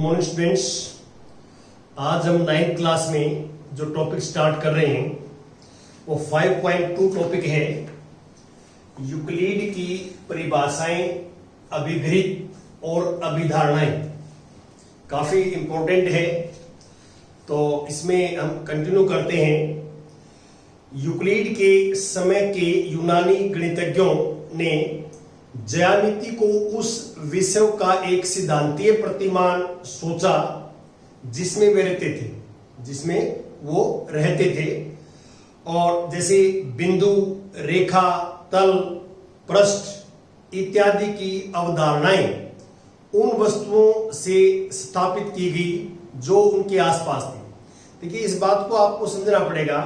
Morning students. आज हम 9th class में जो टॉपिक स्टार्ट कर रहे हैं वो 5.2 टॉपिक है यूक्लिड की परिभाषाएं, अभिगृहित और अभिधारणाएं। काफी इंपॉर्टेंट है, तो इसमें हम कंटिन्यू करते हैं। यूक्लिड के समय के यूनानी गणितज्ञों ने ज्यामिति को उस विषय का एक सिद्धांतीय प्रतिमान सोचा जिसमें वो रहते थे और जैसे बिंदु, रेखा, तल, पृष्ठ इत्यादि की अवधारणाएं उन वस्तुओं से स्थापित की गई जो उनके आसपास थी। देखिए, इस बात को आपको समझना पड़ेगा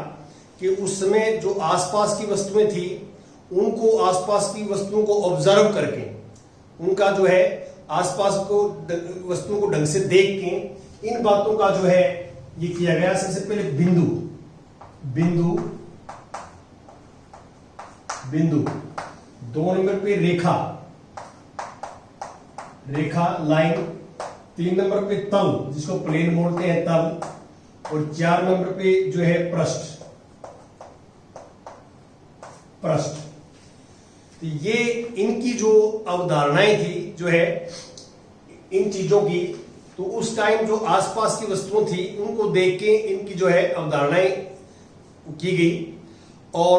कि उस समय जो आसपास की वस्तुएं थी उनको आसपास की वस्तुओं को ऑब्जर्व करके, उनका जो है आसपास को वस्तुओं को ढंग से देख के इन बातों का जो है ये किया गया। सबसे पहले बिंदु बिंदु बिंदु, 2 नंबर पे रेखा रेखा लाइन, 3 नंबर पे तल जिसको प्लेन बोलते हैं तल, और 4 नंबर पे जो है पृष्ठ। तो ये इनकी जो अवधारणाएं थी जो है इन चीजों की, तो उस टाइम जो आसपास की वस्तुएं थी उनको देख के इनकी जो है अवधारणाएं की गई। और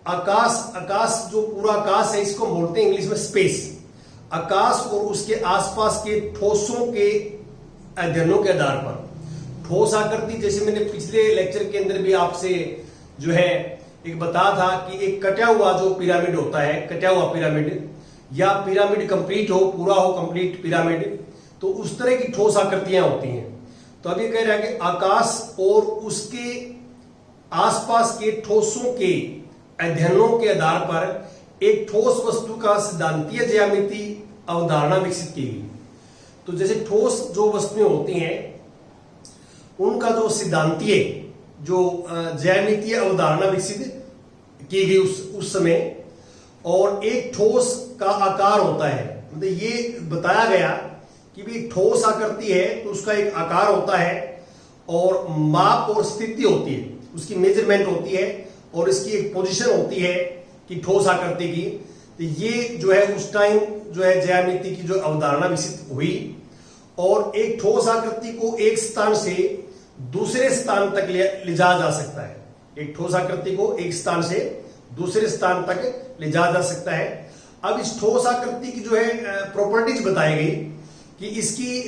आकाश जो पूरा आकाश है इसको बोलते हैं इंग्लिश में स्पेस। आकाश और उसके आसपास के ठोसों के अध्ययनों के आधार पर ठोस आकृति, जैसे मैंने पिछले लेक्चर के अंदर भी आपसे जो है एक बताया था कि एक कटा हुआ जो पिरामिड होता है, कटा हुआ पिरामिड, या पिरामिड कंप्लीट हो, पूरा हो कंप्लीट पिरामिड, तो उस तरह की ठोस आकृतियां होती हैं। तो अभी कह रहा है कि आकाश और उसके आसपास के ठोसों के अध्ययनों के आधार पर एक ठोस वस्तु का सिद्धांतीय ज्यामिति अवधारणा विकसित की गई। तो जैसे ठोस जो वस्तुएं होती हैं उनका जो सिद्धांतीय जो ज्यामितीय अवधारणा विकसित की गई उस समय, और एक ठोस का आकार होता है। मतलब ये बताया गया कि भी ठोस आकृति है तो उसका एक आकार होता है और माप और स्थिति होती है, उसकी मेजरमेंट होती है और इसकी एक पोजीशन होती है कि ठोस आकृति की। तो ये जो है उस टाइम जो है ज्यामिति की जो अवधारणा विकसित हुई, और एक ठोस आकृति को एक स्थान से दूसरे स्थान तक ले जाया जा सकता है। एक ठोस आकृति को एक स्थान से दूसरे स्थान तक ले जाया जा सकता है। अब इस ठोस आकृति की जो है प्रॉपर्टीज बताई गई कि इसकी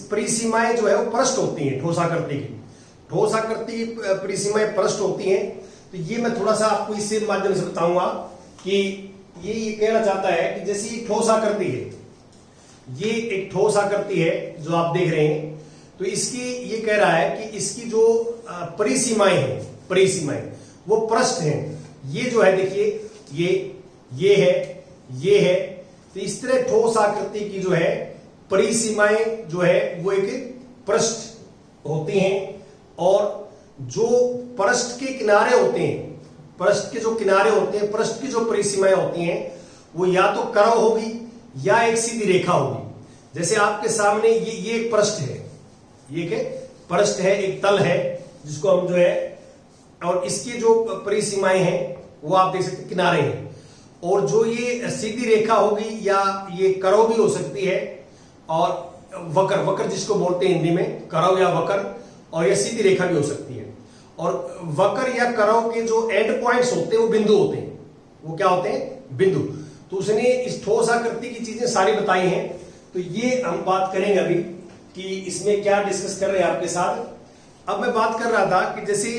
परिसीमाएं जो है वो पृष्ठ होती हैं। ठोस आकृति की परिसीमाएं पृष्ठ होती हैं। तो ये मैं थोड़ा सा आपको इससे माध्यम से बताऊंगा कि ये कहना चाहता है कि जैसे ये ठोस आकृति है, ये एक ठोस आकृति है जो आप देख रहे हैं, तो इसकी ये कह रहा है कि इसकी जो परिसीमाएं वो पृष्ठ हैं। ये जो है देखिए ये है। तो इस तरह ठोस आकृति की जो है परिसीमाएं जो है वो एक पृष्ठ होती हैं, और जो पृष्ठ के किनारे होते हैं, पृष्ठ के जो किनारे होते हैं, पृष्ठ की जो परिसीमाएं होती हैं वो या तो कर्व होगी या एक सीधी रेखा होगी। जैसे आपके सामने ये एक पृष्ठ है, ये के पृष्ठ है, एक तल है जिसको हम जो है, और इसकी जो परिसीमाएं हैं वो आप देख सकते किनारे हैं। और जो ये सीधी रेखा होगी या ये कर्व भी हो सकती है, और वक्र जिसको बोलते हैं हिंदी में, कर्व या वक्र, और यह सीधी रेखा भी हो सकती है। और वक्र या कर्व के जो एंड पॉइंट्स होते हैं वो बिंदु होते हैं। वो क्या होते हैं? बिंदु। तो उसने इस ठोस आकृति की चीजें सारी बताई हैं। तो ये हम बात करेंगे अभी कि इसमें क्या डिस्कस कर रहे हैं आपके साथ। अब मैं बात कर रहा था कि जैसे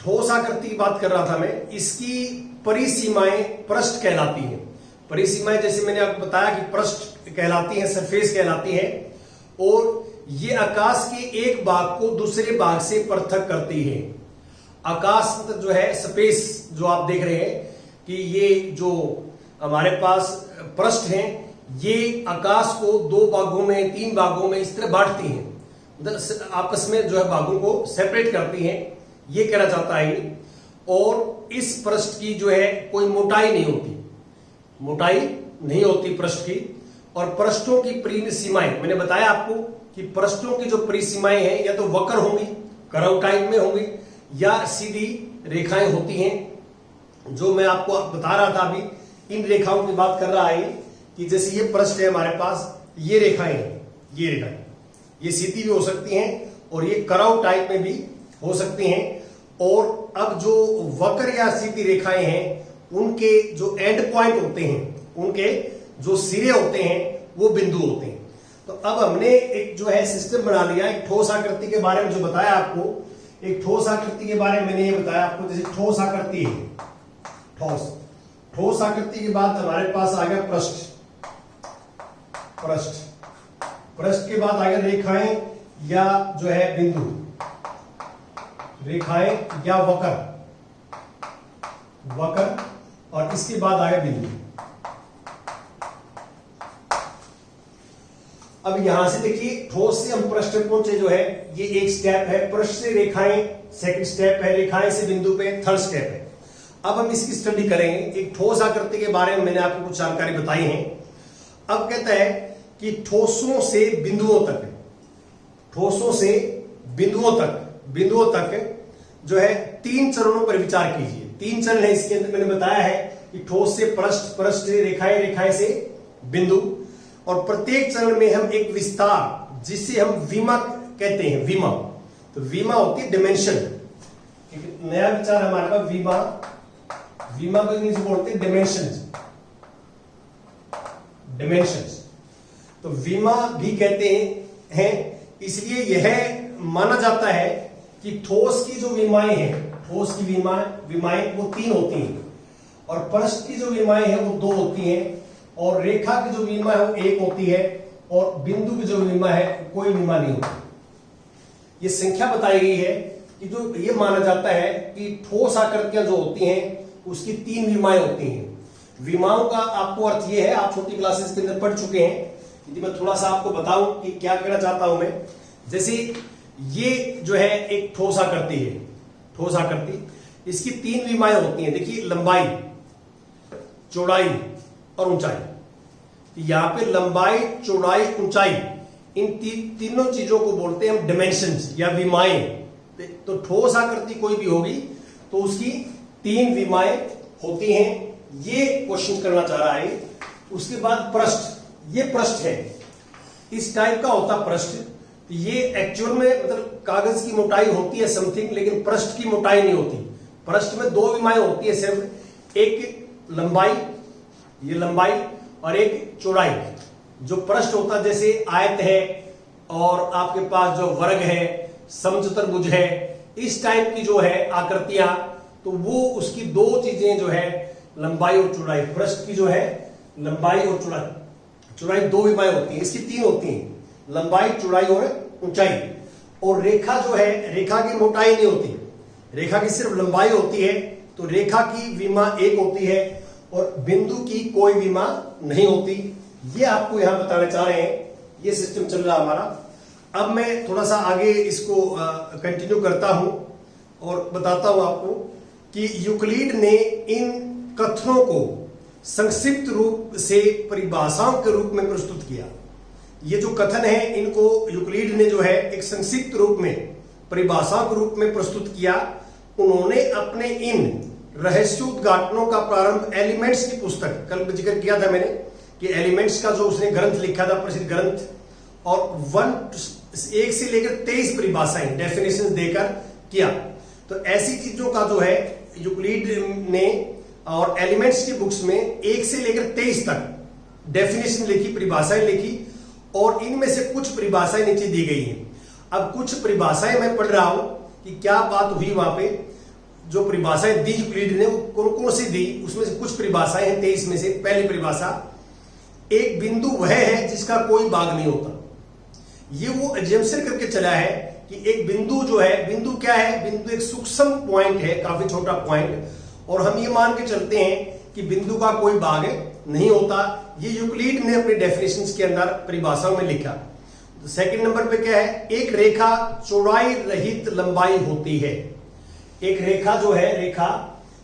ठोस आकृति की बात कर रहा था मैं, इसकी परिसीमाएं पृष्ठ कहलाती हैं। परिसीमाएं जैसे मैंने आपको बताया कि पृष्ठ कहलाती हैं, सरफेस कहलाती है, और ये आकाश के एक भाग को दूसरे भाग से पृथक करती है। आकाश मतलब जो है स्पेस, जो आप देख रहे हैं कि ये जो हमारे पास पृष्ठ हैं, ये आकाश को 2 भागों में, 3 भागों में इस तरह बांटती हैं, मतलब आपस में जो है भागों को सेपरेट करती हैं, ये कहना चाहता है। और इस पृष्ठ की जो है कोई मोटाई नहीं होती पृष्ठ की, और पृष्ठों की परिसीमाएं, मैंने बताया आपको कि पृष्ठों की जो परिसीमाएं हैं या तो वक्र होंगी, कर्व टाइप में होंगी, या सीधी रेखाएं होती हैं। जो मैं आपको बता रहा था अभी, इन रेखाओं की बात कर रहा है कि जैसे ये पृष्ठ है हमारे पास, ये रेखाएं हैं, ये रेखाएं ये सीधी भी हो सकती हैं और ये कर्व टाइप में भी हो सकती हैं। और अब जो वक्र या सीधी रेखाएं हैं, उनके जो एंड पॉइंट होते हैं, उनके जो सिरे होते हैं, वो बिंदु होते हैं। तो अब हमने एक जो है सिस्टम बना लिया, एक ठोस आकृति के बारे में जो बताया आपको, एक ठोस आकृति के बारे में मैंने ये बताया आपको, जैसे ठोस आकृति है, ठोस आकृति के बाद हमारे पास आ गया पृष्ठ, पृष्ठ के बाद आ गया रेखाएं या जो है बिंदु, रेखाएं या वक्र, और इसके बाद आ गया बिंदु। अब यहां से देखिए, ठोस से हम पृष्ठ पे पहुंचे जो है, ये एक स्टेप है, पृष्ठ से रेखाएं सेकंड स्टेप है, रेखाएं से बिंदु पे थर्ड स्टेप है। अब हम इसकी स्टडी करेंगे। एक ठोस आकृति के बारे में मैंने आपको कुछ जानकारी बताई है। अब कहता है कि ठोसों से बिंदुओं तक, ठोसों से बिंदुओं तक जो है 3 चरणों पर विचार कीजिए। 3 चरण है इसके अंदर, मैंने बताया है कि ठोस से पृष्ठ, पृष्ठ से रेखाएं, रेखाएं से बिंदु, और प्रत्येक चरण में हम एक विस्तार, जिसे हम विमा कहते हैं, विमा। तो विमा होती है डिमेंशन। एक नया विचार हमारे पास, विमा को इंग्लिश बोलते हैं डिमेंशंस। तो विमा भी कहते हैं, इसलिए यह माना जाता है कि ठोस की जो विमाएं हैं, ठोस की विमाएं वो 3 होती हैं, और पृष्ठ की जो विमाएं हैं वो 2 होती हैं, और रेखा की जो विमा है वो 1 होती है, और बिंदु की जो विमा है कोई विमा नहीं होती। ये संख्या बताई गई है कि जो ये माना जाता है कि ठोस आकृतियां जो होती हैं उसकी 3 विमाएं होती हैं। विमाओं का आपको अर्थ ये है, आप छोटी क्लासेस के अंदर पढ़ चुके हैं, यदि मैं थोड़ा सा आपको बताऊं कि क्या कहना चाहता हूं मैं। जैसे ये जो है एक ठोस आकृति है, ठोस आकृति, इसकी 3 विमाएं होती हैं। देखिए, लंबाई, चौड़ाई और ऊंचाई। यहां पे लंबाई, चौड़ाई, ऊंचाई, इन तीनों चीजों को बोलते हैं हम डिमेंशंस या विमाएं। तो ठोस आकृति कोई भी होगी तो उसकी 3 विमाएं होती हैं। ये क्वेश्चन करना चाह रहा है। उसके बाद पृष्ठ, ये पृष्ठ है, इस टाइप का होता पृष्ठ। ये एक्चुअल में मतलब कागज की मोटाई होती है समथिंग, लेकिन पृष्ठ की मोटाई नहीं होती। पृष्ठ में 2 विमाएं होती है सिर्फ, एक लंबाई, ये लंबाई, और एक चौड़ाई। जो पृष्ठ होता है, जैसे आयत है और आपके पास जो वर्ग है, समचतुर्भुज है, इस टाइप की जो है आकृतियां, तो वो उसकी 2 चीजें जो है लंबाई और चौड़ाई, पृष्ठ की जो है लंबाई और चौड़ाई 2 विमाएं होती हैं। इसकी 3 होती हैं, लंबाई, चौड़ाई और ऊंचाई। और रेखा जो है, रेखा की मोटाई नहीं होती, रेखा की सिर्फ लंबाई होती है। तो रेखा की विमा 1 होती है और बिंदु की कोई विमा नहीं होती। ये आपको यहां बताना चाह रहे हैं। ये सिस्टम चल रहा हमारा। अब मैं थोड़ा सा आगे इसको कंटिन्यू करता हूं और बताता हूं आपको कि यूक्लिड ने इन कथनों को संक्षिप्त रूप से परिभाषाओं के रूप में प्रस्तुत किया। ये जो कथन है, इनको यूक्लिड ने जो है एक संक्षिप्त रूप में, परिभाषाओं के रूप में प्रस्तुत किया। उन्होंने अपने इन रहस्योद्घाटनों का प्रारंभ एलिमेंट्स की पुस्तक, कल जिक्र किया था मैंने कि एलिमेंट्स का जो उसने ग्रंथ लिखा था, प्रसिद्ध ग्रंथ, और 1 से लेकर 23 परिभाषाएं, डेफिनेशन देकर किया। तो ऐसी चीजों का जो है यूक्लिड ने और एलिमेंट्स की बुक्स में 1 से लेकर 23 तक डेफिनेशन लिखी, परिभाषाएं लिखी, और इनमें से कुछ परिभाषाएं नीचे दी गई हैं। अब कुछ परिभाषाएं मैं पढ़ रहा हूं कि क्या बात हुई वहां पे। जो परिभाषाएं दी यूक्लिड ने, वो कौन कौन सी दी, उसमें से कुछ परिभाषाएं हैं 23 में से। पहली परिभाषा, एक बिंदु वह है जिसका कोई भाग नहीं होता। ये वो एजम्पशन करके चला है कि एक बिंदु जो है, बिंदु क्या है, बिंदु एक सूक्ष्म पॉइंट है, काफी छोटा पॉइंट, और हम ये मान के चलते हैं कि बिंदु का कोई भाग नहीं होता। ये यूक्लिड ने अपने डेफिनेशंस के अंदर परिभाषाओं में लिखा। तो सेकंड नंबर पे क्या है, एक रेखा चौड़ाई रहित लंबाई होती है। एक रेखा जो है, रेखा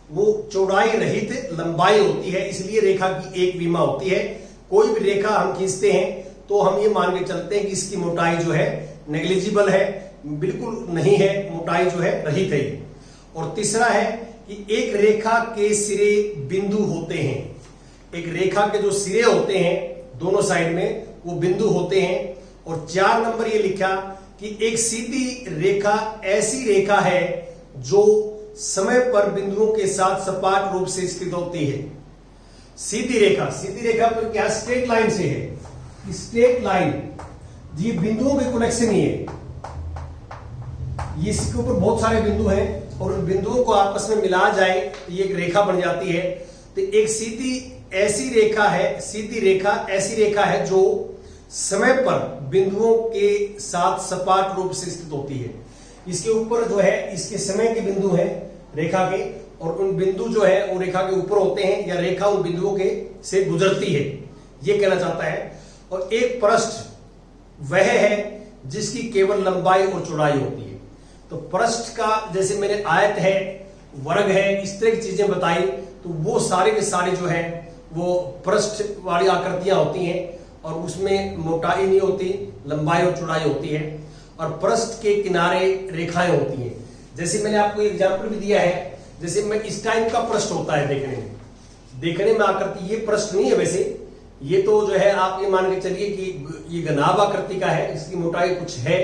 वो चौड़ाई रहित लंबाई होती है, इसलिए रेखा की 1 विमा होती है। कोई भी रेखा हम खींचते हैं तो हम ये मान के चलते हैं कि इसकी मोटाई जो है नेग्लिजिबल है, बिल्कुल नहीं है, मोटाई जो है रहित है। और तीसरा है कि एक रेखा के सिरे बिंदु होते हैं, एक रेखा के जो सिरे होते हैं दोनों साइड में वो बिंदु होते हैं। और 4 नंबर ये लिखा कि एक सीधी रेखा ऐसी रेखा है जो समय पर बिंदुओं के साथ सपाट रूप से स्थित होती है। सीधी रेखा पर क्या स्ट्रेट लाइन से है, स्ट्रेट लाइन, ये बिंदुओं के कनेक्शन ही है, ये इसके ऊपर बहुत सारे बिंदु हैं और उन बिंदुओं को आपस में मिला जाए तो ये एक रेखा बन जाती है। तो एक सीधी ऐसी रेखा ऐसी रेखा है जो समय पर बिंदुओं के साथ सपाट रूप से स्थित होती है। इसके ऊपर जो है इसके समय के बिंदु हैं रेखा के, और उन बिंदु जो है वो रेखा के ऊपर होते हैं या रेखा उन बिंदुओं के से गुजरती है, ये कहना चाहता है। और एक पृष्ठ वह है जिसकी केवल लंबाई और चौड़ाई होती है। तो पृष्ठ का जैसे मैंने आयत है, वर्ग है, इस तरह की चीजें बताई, तो वो सारे के सारे जो है वो पृष्ठ वाली आकृतियां होती हैं और उसमें मोटाई नहीं होती, लंबाई और चौड़ाई होती है। और पृष्ठ के किनारे रेखाएं होती हैं। जैसे मैंने आपको एग्जाम्पल भी दिया है, जैसे मैं इस टाइप का पृष्ठ होता है देखने में आकृति, ये पृष्ठ नहीं है वैसे, ये तो जो है आप ये मान के चलिए कि ये घनाभ आकृति का है, इसकी मोटाई कुछ है,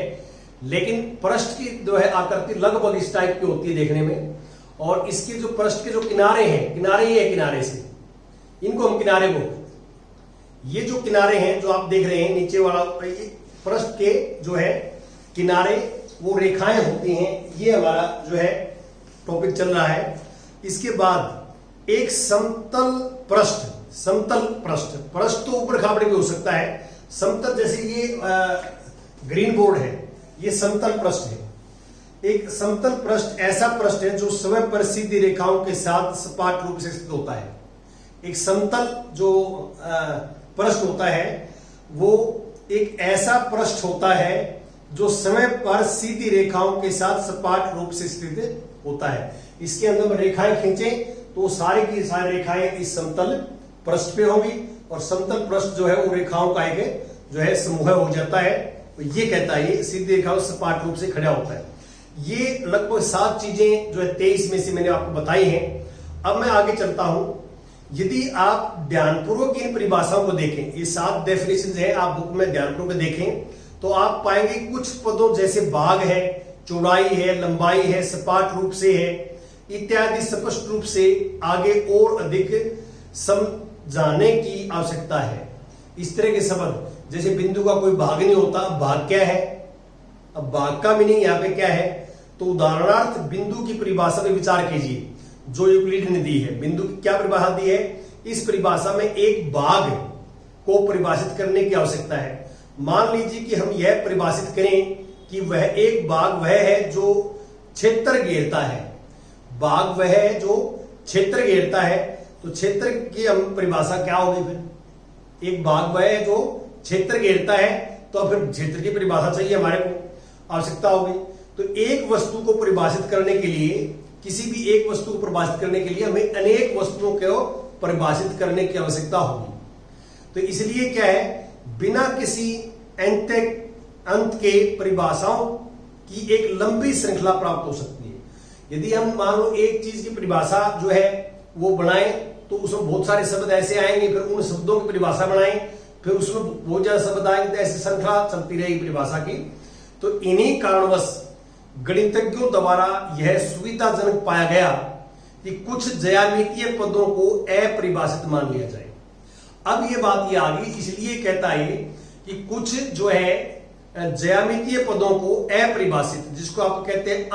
लेकिन पृष्ठ की जो है आकृति लगभग इस टाइप की होती है देखने में। और इसके जो पृष्ठ के जो किनारे हैं, किनारे ही है, किनारे से इनको हम किनारे बोलते हैं। ये जो किनारे हैं जो आप देख रहे हैं नीचे वाला, पृष्ठ के जो है किनारे वो रेखाएं होती हैं। ये हमारा जो है टॉपिक चल रहा है। इसके बाद एक समतल पृष्ठ, पृष्ठ तो ऊपर खापड़े पे हो सकता है, समतल जैसे ये ग्रीन बोर्ड है, ये समतल पृष्ठ है। एक समतल पृष्ठ ऐसा पृष्ठ है जो समय पर सीधी रेखाओं के साथ सपाट रूप से स्थित होता है। एक समतल जो पृष्ठ होता है वो एक ऐसा पृष्ठ होता है जो समय पर सीधी रेखाओं के साथ सपाट रूप से स्थित होता है। इसके अंदर में रेखाएं खींचें तो सारी की सारी रेखाएं इस समतल पृष्ठ पे होंगी और समतल पृष्ठ जो है वो रेखाओं का एक जो है समूह हो जाता है। तो ये कहता है ये सीधी रेखाओं सपाट रूप से खड़ा होता है। ये लगभग 7 चीजें जो है 23 में से मैंने आपको बताई हैं। अब मैं आगे चलता हूं। यदि आप ध्यानपूर्वक इन परिभाषाओं को देखें, ये 7 डेफिनेशन है, आप बुक में ध्यानपूर्वक देखें तो आप पाएंगे कुछ पदों जैसे भाग है, चौड़ाई है, लंबाई है, सपाट रूप से है इत्यादि स्पष्ट रूप से आगे और अधिक समझाने की आवश्यकता है। इस तरह के शब्द जैसे बिंदु का कोई भाग नहीं होता, भाग क्या है, अब भाग का मीनिंग यहाँ पे क्या है, तो उदाहरणार्थ बिंदु की परिभाषा में विचार कीजिए जो यूक्लिड ने दी है। बिंदु की क्या परिभाषा दी है, इस परिभाषा में एक भाग को परिभाषित करने की आवश्यकता है। मान लीजिए कि हम यह परिभाषित करें कि वह एक भाग वह है जो क्षेत्र घेरता है, भाग वह है जो क्षेत्र घेरता है। तो क्षेत्र की हम परिभाषा क्या होगी, फिर एक भाग वह है जो क्षेत्र घेरता है, तो फिर क्षेत्र की परिभाषा चाहिए, हमारे को आवश्यकता होगी। तो एक वस्तु को परिभाषित करने के लिए, किसी भी एक वस्तु को परिभाषित करने के लिए हमें अनेक वस्तुओं को परिभाषित करने की आवश्यकता होगी। तो इसलिए क्या है, बिना किसी अंत के परिभाषाओं की एक लंबी श्रृंखला प्राप्त हो सकती है। यदि हम मान लो एक चीज की परिभाषा जो है वो बनाएं तो उसमें बहुत सारे शब्द ऐसे आएंगे, फिर उन शब्दों की परिभाषा बनाएं, फिर उसमें बहुत ज्यादा शब्द आएंगे, तो ऐसी श्रृंखला चलती रहेगी परिभाषा की। तो इन्हीं कारणवश गणितज्ञों द्वारा यह सुविधाजनक पाया गया कि कुछ ज्यामितीय पदों को अपरिभाषित मान लिया जाए। अब ये बात ये आ गई, इसलिए कहता है कि कुछ जो है ज्यामितीय पदों को अपरिभाषित, जिसको आप कहते हैं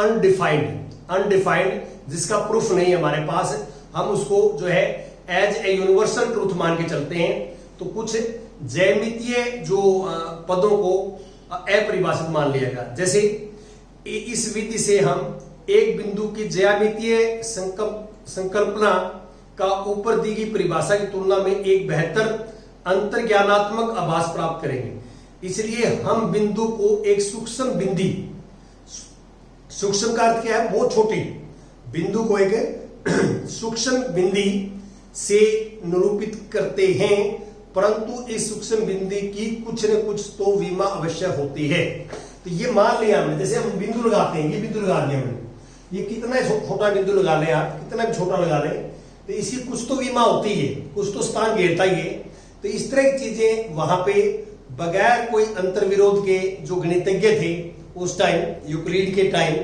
अनडिफाइंड, जिसका प्रूफ नहीं है हमारे पास, हम उसको जो है एज ए यूनिवर्सल ट्रूथ मान के चलते हैं। तो कुछ ज्यामितीय जो पदों को अपरिभाषित मान लिया गया। जैसे इस विधि से हम एक बिंदु की ज्यामितीय संकल्पना का ऊपर दी गई परिभाषा की तुलना में एक बेहतर अंतर्ज्ञानात्मक आभास प्राप्त करेंगे। इसलिए हम बिंदु को एक सूक्ष्म बिंदी, सूक्ष्म का अर्थ क्या है, बहुत छोटी, बिंदु को एक सूक्ष्म बिंदी से निरूपित करते हैं, परंतु इस सूक्ष्म बिंदु की कुछ न कुछ तो विमा अवश्य होती है। तो ये मान लिया हमने, जैसे हम बिंदु लगाते हैं, ये बिंदु लगा दिया हमने, ये कितना छोटा बिंदु लगा लें आप, कितना भी छोटा लगा लें, तो इसकी कुछ तो विमा होती है, कुछ तो स्थान घेरता ही है। तो इस तरह की चीजें वहां पे बगैर कोई अंतर्विरोध के जो गणितज्ञ थे उस टाइम, यूक्लिड के टाइम,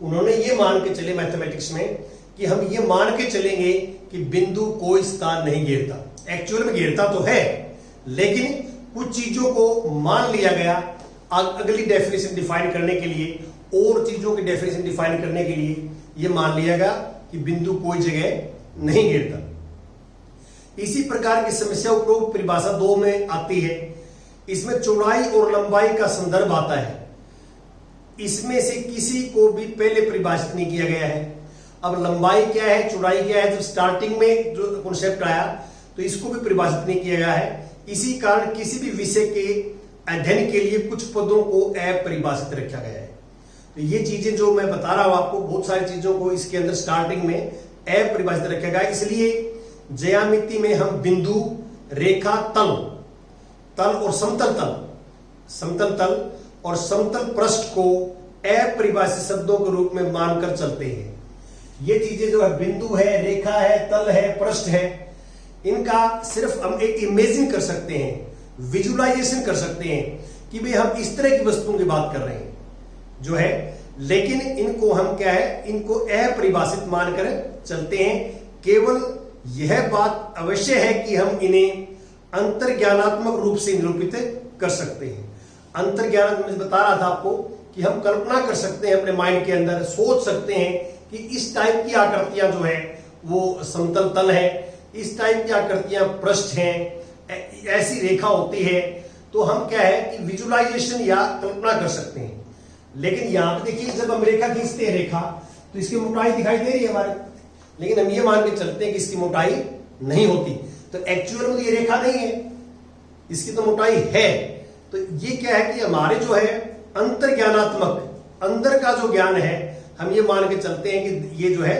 उन्होंने ये मान के चले मैथमेटिक्स में कि हम ये मान के चलेंगे कि बिंदु कोई स्थान नहीं घेरता। एक्चुअल में घेरता तो है, लेकिन कुछ चीजों को मान लिया गया अगली डेफिनेशन डिफाइन करने के लिए, और चीजों की डेफिनेशन डिफाइन करने के लिए ये मान लिया गया कि बिंदु कोई जगह नहीं घेरता। इसी प्रकार की समस्या उपरोक्त परिभाषा 2 में आती है। इसमें चौड़ाई और लंबाई का संदर्भ आता है। इसमें से किसी को भी पहले परिभाषित नहीं किया गया है। अब लंबाई क्या है, चौड़ाई क्या है, जब स्टार्टिंग में जो कॉन्सेप्ट आया तो इसको भी परिभाषित नहीं किया गया है। इसी कारण किसी भी विषय के अध्ययन के लिए कुछ पदों को अपरिभाषित रखा गया है। तो ये चीजें जो मैं बता रहा हूं आपको, बहुत सारी चीजों को इसके अंदर स्टार्टिंग में अपरिभाषित रखा गया। इसलिए ज्यामिति में हम बिंदु, रेखा, तल और समतल तल और समतल पृष्ठ को अपरिभाषित शब्दों के रूप में मानकर चलते हैं। ये चीजें जो है, बिंदु है, रेखा है, तल है, पृष्ठ है, इनका सिर्फ हम एक इमेजिन कर सकते हैं, विजुअलाइजेशन कर सकते हैं कि भाई हम इस तरह की वस्तुओं की बात कर रहे हैं जो है, लेकिन इनको हम क्या है, इनको अपरिभाषित मानकर चलते हैं। केवल यह बात अवश्य है कि हम इन्हें अंतर्ज्ञानात्मक रूप से निरूपित कर सकते हैं। अंतर्ज्ञान मैं बता रहा था आपको कि हम कल्पना कर सकते हैं, अपने माइंड के अंदर सोच सकते हैं कि इस टाइप की आकृतियां जो है वो समतल तल है, इस टाइप की आकृतियां पृष्ठ हैं, ऐसी रेखा होती है। तो हम क्या है कि विजुअलाइजेशन या कल्पना कर सकते हैं। लेकिन यहां पे देखिए, जब हम रेखा खींचते हैं, रेखा तो इसकी मोटाई दिखाई दे रही है हमारे, लेकिन हम ये मान के चलते हैं कि इसकी मोटाई नहीं होती। तो एक्चुअल में तो ये रेखा नहीं है, इसकी तो मोटाई है। तो ये क्या है कि हमारे जो है अंतर्ज्ञानात्मक, अंदर का जो ज्ञान है, हम ये मान के चलते हैं कि ये जो है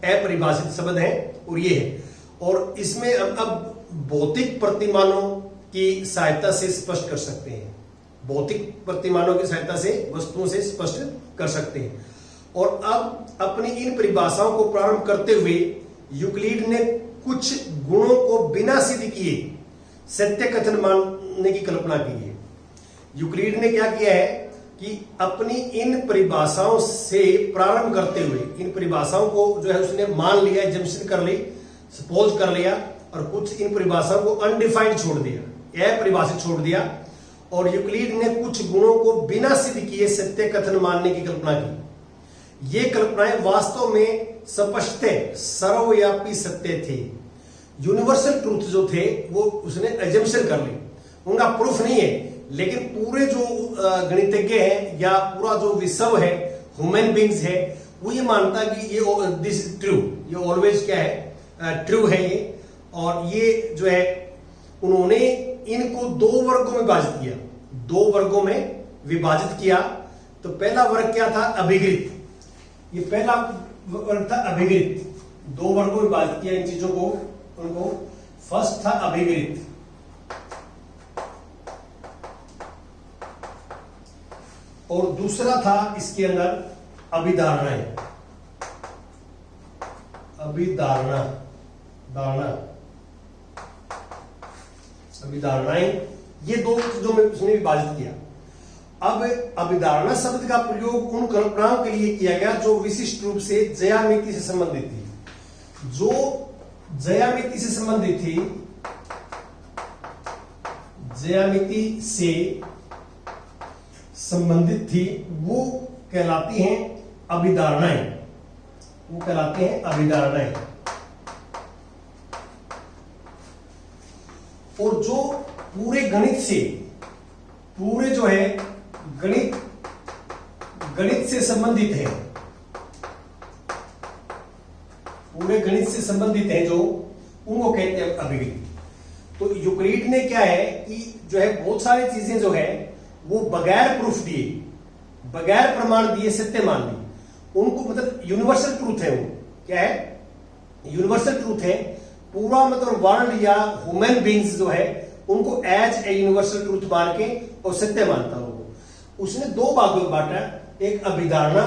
अपरिभाषित शब्द है और ये है। और इसमें अब भौतिक प्रतिमानों की सहायता से स्पष्ट कर सकते हैं, भौतिक प्रतिमानों की सहायता से वस्तुओं से स्पष्ट कर सकते हैं। और अब अपनी इन परिभाषाओं को प्रारंभ करते हुए यूक्लिड ने कुछ गुणों को बिना सिद्ध किए सत्य कथन मानने की कल्पना की है। यूक्लिड ने क्या किया है कि अपनी इन परिभाषाओं से प्रारंभ करते हुए, इन परिभाषाओं को जो है उसने मान लिया, जम्पशन कर ली, सपोज कर लिया, और कुछ इन परिभाषाओं को अनडिफाइंड छोड़ दिया, अपरिभाषित छोड़ दिया। और यूक्लिड ने कुछ गुणों को बिना सिद्ध किए सत्य कथन मानने की कल्पना की। ये कल्पनाएं वास्तव में स्पष्ट सर्वव्यापी सत्य थे। यूनिवर्सल ट्रूथ जो थे वो उसने एजम्पशन कर ली, उनका प्रूफ नहीं है। लेकिन पूरे जो गणितज्ञ हैं या पूरा जो विश्व है, ह्यूमन बींग्स है, वो ये मानता है कि ये दिस इज ट्रू, ये ऑलवेज क्या है, ट्रू है ये। और ये जो है उन्होंने इनको 2 वर्गों में विभाजित किया, 2 वर्गों में विभाजित किया। तो पहला वर्ग क्या था, अभिगृत। ये पहला वर्ग था अभिगृत, 2 वर्गों में विभाजित किया इन चीजों को, उनको। फर्स्ट था अभिगृत, और दूसरा था इसके अंदर अभिधारणाएं, अभिधारणाएं, ये 2 चीजों में उसने विभाजित किया। अब अभिधारणा शब्द का प्रयोग उन कल्पनाओं के लिए किया गया जो विशिष्ट रूप से ज्यामिति से संबंधित थी। जो ज्यामिति से संबंधित थी, ज्यामिति से संबंधित थी, वो कहलाती हैं अभिधारणाएं, वो कहलाते हैं अभिधारणाएं। और जो पूरे गणित से, पूरे जो है गणित से संबंधित है, पूरे गणित से संबंधित है जो, उनको कहते हैं अभिगृत। तो यूक्लिड ने क्या है कि जो है बहुत सारी चीजें जो है वो बगैर प्रूफ दिए, बगैर प्रमाण दिए सत्य मान ली। उनको मतलब यूनिवर्सल ट्रूथ है, वो क्या है, यूनिवर्सल ट्रूथ है। पूरा मतलब वर्ल्ड या ह्यूमन बींग्स जो है उनको एज ए यूनिवर्सल ट्रूथ मान के और सत्य मानता हूं। उसने दो भागों में बांटा, एक अभिधारणा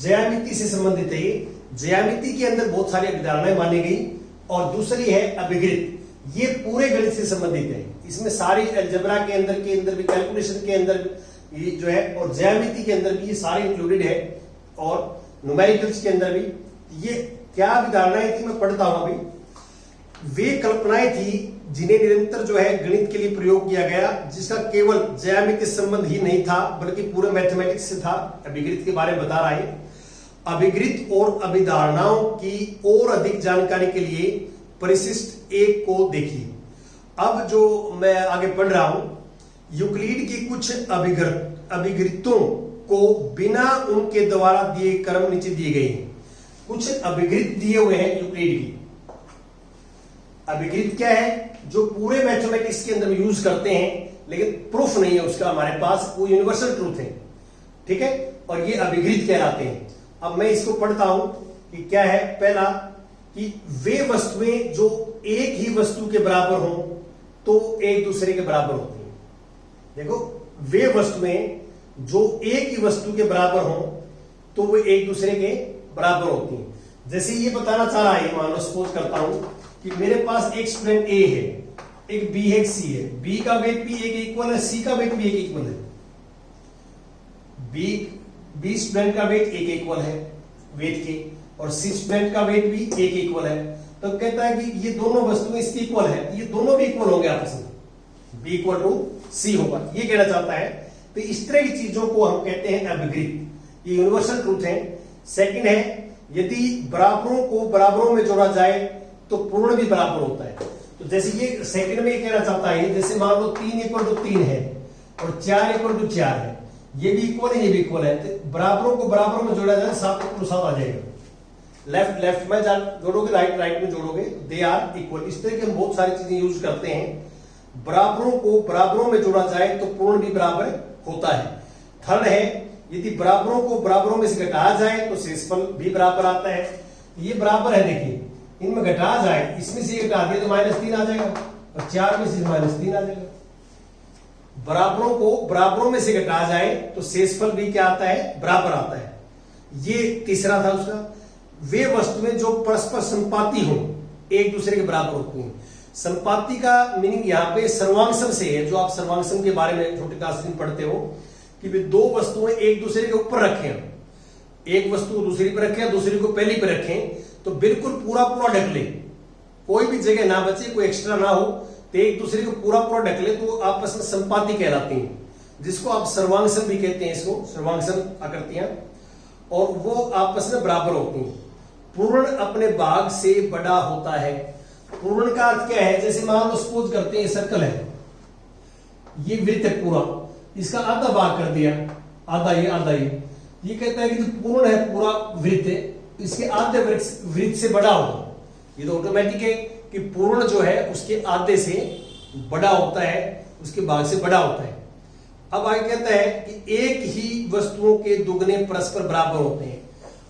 ज्यामिति से संबंधित है, ज्यामिति के अंदर बहुत सारी अभिधारणाएं मानी गई, और दूसरी है अभिगृत, ये पूरे गणित से संबंधित है। इसमें सारी अलजेब्रा के अंदर भी, कैलकुलेशन के अंदर ये जो है, और ज्यामिति के अंदर भी ये सारे इंक्लूडेड है, और न्यूमेरिकल्स के अंदर भी। ये क्या अभिधारणाएं थी मैं पढ़ता हूं अभी। वे कल्पनाएं थी जिन्हें निरंतर जो है गणित के लिए प्रयोग किया गया, जिसका केवल ज्यामिति संबंध ही नहीं था बल्कि पूरे मैथमेटिक्स से था। अभिगृत के बारे में बता रहा है। अभिगृत और अभिधारणाओं की और अधिक जानकारी के लिए परिशिष्ट 1 को देखिए। अब जो मैं आगे पढ़ रहा हूं, यूक्लिड की कुछ अभिगृतों को बिना उनके द्वारा दिए क्रम नीचे दिए गए हैं। कुछ अभिगृत दिए हुए हैं यूक्लिड की। अभिगृत क्या है? जो पूरे मैथमेटिक्स के अंदर यूज करते हैं, लेकिन प्रूफ नहीं है उसका हमारे पास, वो यूनिवर्सल ट्रूथ है, ठीक है, और ये अभिगृत कहलाते हैं। अब मैं इसको पढ़ता हूं कि क्या है। पहला कि वे वस्तुएं जो एक ही वस्तु के बराबर हों तो एक दूसरे के बराबर होती हैं। देखो, वे वस्तुएं जो एक ही वस्तु के बराबर हों तो वे एक दूसरे के बराबर होती हैं। जैसे ये बताना चाह रहा है, मान लो सपोज करता हूं कि मेरे पास एक स्टूडेंट ए है, एक बी है, एक सी है। बी का वेट भी एक इक्वल है, सी का वेट भी एक इक्वल है। बी स्टूडेंट का वेट एक इक्वल है वेट के, और सी स्टूडेंट का वेट भी एक इक्वल है। तो कहता है कि ये दोनों वस्तुएं इसकी इक्वल है, ये दोनों भी इक्वल होंगे आपस में, बी इक्वल टू सी होगा, ये कहना चाहता है। तो इस तरह की चीजों को हम कहते हैं अभिगृत, ये यूनिवर्सल ट्रूथ है। सेकंड है, यदि बराबरों को बराबरों में जोड़ा जाए तो पूर्ण भी बराबर होता है। तो जैसे ये सेकंड में कहना चाहता है, जैसे मान लो 3 इक्वल टू 3 है और 4 इक्वल टू 4 है, ये भी इक्वल है, ये भी इक्वल है, तो बराबरों को बराबरों में जोड़ा जाए 7 इक्वल 7 आ जाएगा। लेफ्ट में जोड़ोगे, राइट में जोड़ोगे, दे आर इक्वल। इस तरह के हम बहुत सारी चीजें यूज करते हैं। बराबरों को बराबरों में जोड़ा जाए तो पूर्ण भी बराबर होता है। थर्ड है, यदि बराबरों को बराबरों में से घटाया जाए तो शेषफल भी बराबर आता है। ये बराबर है, देखिए इनमें घटाया जाए, इसमें से घटा दिया तो -3 आ जाएगा, और 4 में से -3 आ जाएगा। बराबरों को बराबरों में से घटाया जाए तो शेषफल भी क्या आता है? बराबर आता है। ये तीसरा था उसका। वे वस्तुएं जो परस्पर संपाती हो, एक दूसरे के बराबर होती हैं। संपाती का मीनिंग यहाँ पे सर्वांगसम से है, जो आप सर्वांगसम के बारे में छोटे क्लास में पढ़ते हो कि वे दो वस्तुएं एक दूसरे के ऊपर रखें, एक वस्तु दूसरी पर रखें, दूसरी को पहली पर रखें, तो बिल्कुल पूरा ढक ले, कोई भी जगह ना बचे, कोई एक्स्ट्रा ना हो, तो एक दूसरे को पूरा ढक ले, तो आपस में संपाती कहलाती हैं, जिसको आप सर्वांगसम भी कहते हैं। इसको सर्वांगसम आकृतियां, और वो आपस में बराबर होती हैं। पूर्ण अपने भाग से बड़ा होता है। पूर्ण का अर्थ क्या है? जैसे मान लो सपोज करते हैं सर्कल है, ये वृत्त है पूरा, इसका आधा भाग कर दिया, आधा ये कहता है कि जो पूर्ण है पूरा वृत्त, इसके आधे वृत्त से बड़ा होगा। ये तो ऑटोमेटिक है कि पूर्ण जो है उसके आधे से बड़ा होता है, उसके भाग से बड़ा होता है। अब आगे कहता है कि एक ही वस्तुओं के दुगने परस्पर बराबर होते हैं।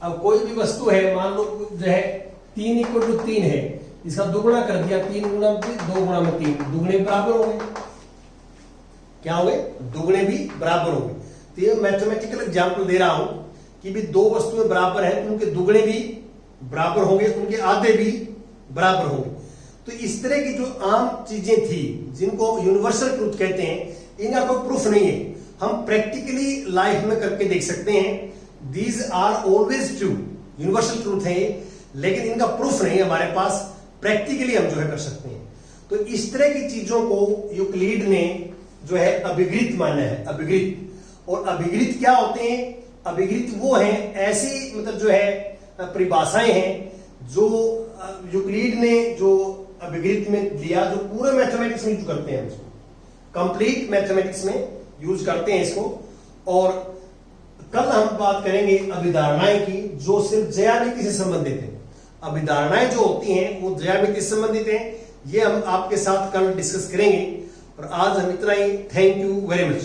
अब कोई भी वस्तु है, मान लो जो है 3 इक्वल टू 3 है, इसका दुगुना कर दिया, 3 गुणा 2 गुणा 3, दुगने बराबर हो गए। क्या हो गए? दुगने भी बराबर हो गए। तो ये मैथमेटिकल एग्जाम्पल दे रहा हूं कि भी दो वस्तुएं बराबर हैं, उनके दुगने भी बराबर होंगे, उनके आधे भी बराबर होंगे। तो इस तरह की जो आम चीजें थी, जिनको यूनिवर्सल ट्रूथ कहते हैं, इनका कोई प्रूफ नहीं है, हम प्रैक्टिकली लाइफ में करके देख सकते हैं। These are always true, universal truth है, लेकिन इनका प्रूफ नहीं है हमारे पास, प्रैक्टिकली हम जो है कर सकते हैं। तो इस तरह की चीजों को यूक्लिड ने जो है अभिगृत माना है, अभिगृत। और अभिगृत क्या होते हैं? अभिगृत वो हैं ऐसी मतलब जो है परिभाषाएं हैं जो यूक्लिड ने जो अभिगृत में दिया, जो पूरे मैथमेटिक्स में यूज करते हैं, इसको कंप्लीट मैथमेटिक्स में यूज करते हैं इसको। और कल हम बात करेंगे अभिधारणाएं की, जो सिर्फ ज्यामिति से संबंधित है। अभिधारणाएं जो होती हैं वो ज्यामिति से संबंधित हैं, ये हम आपके साथ कल डिस्कस करेंगे। और आज हम इतना ही। Thank you very much.